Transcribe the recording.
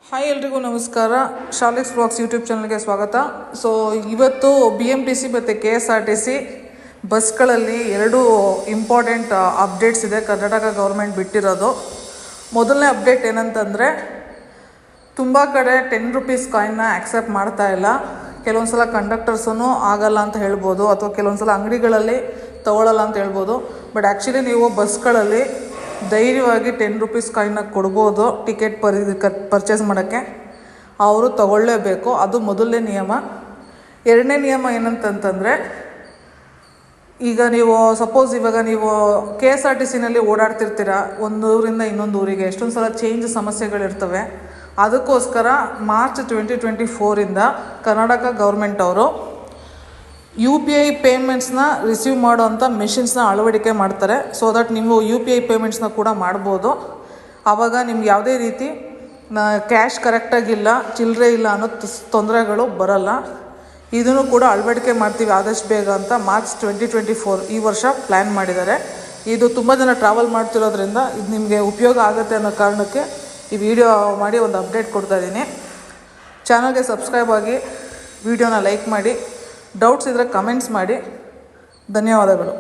Hi ಎಲ್ರಿಗೂ ನಮಸ್ಕಾರ. ಶಾಲಿಕ್ಸ್ blogs YouTube ಚಾನಲ್ಗೆ ಸ್ವಾಗತ. ಸೊ ಇವತ್ತು BMTC ಮತ್ತು KSRTC ಬಸ್ಗಳಲ್ಲಿ ಎರಡು ಇಂಪಾರ್ಟೆಂಟ್ ಅಪ್ಡೇಟ್ಸ್ ಇದೆ ಕರ್ನಾಟಕ ಗೌರ್ಮೆಂಟ್ ಬಿಟ್ಟಿರೋದು. ಮೊದಲನೇ ಅಪ್ಡೇಟ್ ಏನಂತಂದರೆ, ತುಂಬ ಕಡೆ 10 ರೂಪೀಸ್ ಕಾಯಿನ್ನ ಆಕ್ಸೆಪ್ಟ್ ಮಾಡ್ತಾ ಇಲ್ಲ. ಕೆಲವೊಂದು ಸಲ ಕಂಡಕ್ಟರ್ಸೂ ಆಗಲ್ಲ ಅಂತ ಹೇಳ್ಬೋದು, ಅಥವಾ ಕೆಲವೊಂದು ಸಲ ಅಂಗಡಿಗಳಲ್ಲಿ ತೊಗೊಳ್ಳಲ್ಲ ಅಂತ ಹೇಳ್ಬೋದು. ಬಟ್ ಆ್ಯಕ್ಚುಲಿ ನೀವು ಬಸ್ಗಳಲ್ಲಿ ಧೈರ್ಯವಾಗಿ 10 ರೂಪೀಸ್ ಕಾಯಿನ್ನ ಕೊಡ್ಬೋದು ಟಿಕೆಟ್ ಪರ್ಚೇಸ್ ಮಾಡೋಕ್ಕೆ. ಅವರು ತಗೊಳ್ಳೇಬೇಕು, ಅದು ಮೊದಲನೇ ನಿಯಮ. ಎರಡನೇ ನಿಯಮ ಏನಂತಂತಂದರೆ, ಈಗ ನೀವು ಸಪೋಸ್ ಇವಾಗ ನೀವು KSRTCನಲ್ಲಿ ಓಡಾಡ್ತಿರ್ತೀರ, ಒಂದು ಊರಿಂದ ಇನ್ನೊಂದು ಊರಿಗೆ ಎಷ್ಟೊಂದು ಸಲ ಚೇಂಜ್ ಸಮಸ್ಯೆಗಳಿರ್ತವೆ. ಅದಕ್ಕೋಸ್ಕರ ಮಾರ್ಚ್ 2024 ಕರ್ನಾಟಕ ಗೌರ್ಮೆಂಟ್ ಅವರು UPI ಪೇಮೆಂಟ್ಸ್ನ ರಿಸೀವ್ ಮಾಡೋವಂಥ ಮೆಷಿನ್ಸ್ನ ಅಳವಡಿಕೆ ಮಾಡ್ತಾರೆ. ಸೊ ದಟ್ ನೀವು UPI ಪೇಮೆಂಟ್ಸ್ನ ಕೂಡ ಮಾಡ್ಬೋದು. ಆವಾಗ ನಿಮ್ಗೆ ಯಾವುದೇ ರೀತಿ ಕ್ಯಾಶ್ ಕರೆಕ್ಟಾಗಿಲ್ಲ, ಚಿಲ್ಲರೆ ಇಲ್ಲ ಅನ್ನೋ ತೊಂದರೆಗಳು ಬರಲ್ಲ. ಇದನ್ನು ಕೂಡ ಅಳವಡಿಕೆ ಮಾಡ್ತೀವಿ ಆದಷ್ಟು ಬೇಗ ಅಂತ ಮಾರ್ಚ್ 2024 ಈ ವರ್ಷ ಪ್ಲ್ಯಾನ್ ಮಾಡಿದ್ದಾರೆ. ಇದು ತುಂಬ ಜನ ಟ್ರಾವೆಲ್ ಮಾಡ್ತಿರೋದ್ರಿಂದ ಇದು ನಿಮಗೆ ಉಪಯೋಗ ಆಗುತ್ತೆ ಅನ್ನೋ ಕಾರಣಕ್ಕೆ ಈ ವಿಡಿಯೋ ಮಾಡಿ ಒಂದು ಅಪ್ಡೇಟ್ ಕೊಡ್ತಾಯಿದ್ದೀನಿ. ಚಾನಲ್ಗೆ ಸಬ್ಸ್ಕ್ರೈಬ್ ಆಗಿ, ವಿಡಿಯೋನ ಲೈಕ್ ಮಾಡಿ, ಡೌಟ್ಸ್ ಇದ್ದರೆ ಕಮೆಂಟ್ಸ್ ಮಾಡಿ. ಧನ್ಯವಾದಗಳು.